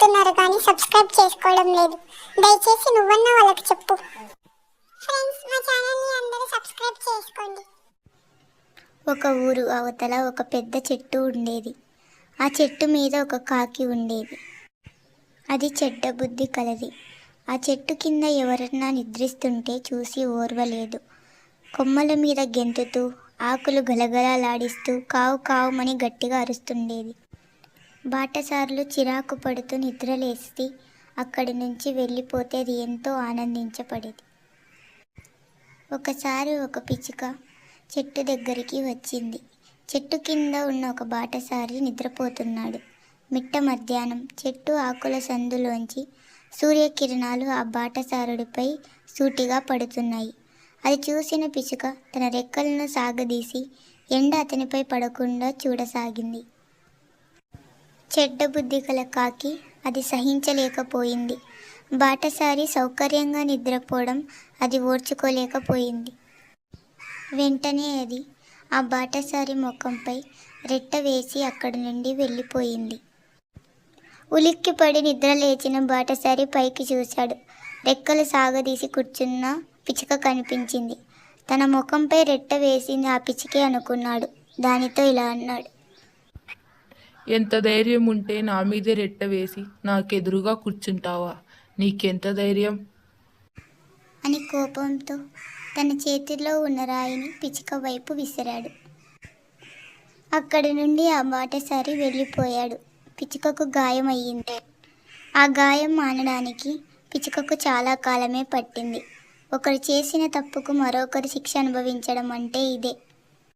చూస్తున్నారు కానీ సబ్స్క్రైబ్ చేసుకోవడం లేదు. దయచేసి నువ్వన్నా వాళ్ళకి చెప్పు. ఫ్రెండ్స్, మా ఛానల్ని అందరూ సబ్స్క్రైబ్ చేసుకోండి. ఒక ఊరు అవతల ఒక పెద్ద చెట్టు ఉండేది. ఆ చెట్టు మీద ఒక కాకి ఉండేది. అది చెడ్డ బుద్ధి కలది. ఆ చెట్టు కింద ఎవరన్నా నిద్రిస్తుంటే చూసి ఓర్వలేదు. కొమ్మల మీద గెంతుతూ, ఆకులు గలగలలాడిస్తూ కావు కావుమని గట్టిగా అరుస్తుండేది. బాటసారులు చిరాకు పడుతూ నిద్రలేసి అక్కడి నుంచి వెళ్ళిపోతే అది ఎంతో ఆనందించపడేది. ఒకసారి ఒక పిచ్చుక చెట్టు దగ్గరికి వచ్చింది. చెట్టు కింద ఉన్న ఒక బాటసారి నిద్రపోతున్నాడు. మిట్ట మధ్యాహ్నం చెట్టు ఆకుల సందులోంచి సూర్యకిరణాలు ఆ బాటసారుడిపై సూటిగా పడుతున్నాయి. అది చూసిన పిచ్చుక తన రెక్కలను సాగదీసి ఎండ అతనిపై పడకుండా చూడసాగింది. చెడ్డ బుద్ధి గల కాకి అది సహించలేకపోయింది. బాటసారి సౌకర్యంగా నిద్రపోవడం అది ఓర్చుకోలేకపోయింది. వెంటనే అది ఆ బాటసారి ముఖంపై రెట్ట వేసి అక్కడి నుండి వెళ్ళిపోయింది. ఉలిక్కిపడి నిద్రలేచిన బాటసారి పైకి చూశాడు. రెక్కలు సాగదీసి కూర్చున్న పిచ్చుక కనిపించింది. తన ముఖంపై రెట్ట వేసింది ఆ పిచ్చుకే అనుకున్నాడు. దానితో ఇలా అన్నాడు: ఎంత ధైర్యం ఉంటే నా మీదే రెట్ట వేసి నాకెదురుగా కూర్చుంటావా? నీకెంత ధైర్యం? అని కోపంతో తన చేతిలో ఉన్న రాయిని పిచ్చుక వైపు విసిరాడు. అక్కడి నుండి ఆ బాటసారి వెళ్ళిపోయాడు. పిచ్చుకకు గాయం అయ్యింది. ఆ గాయం మానడానికి పిచ్చుకకు చాలా కాలమే పట్టింది. ఒకరు చేసిన తప్పుకు మరొకరు శిక్ష అనుభవించడం అంటే ఇదే.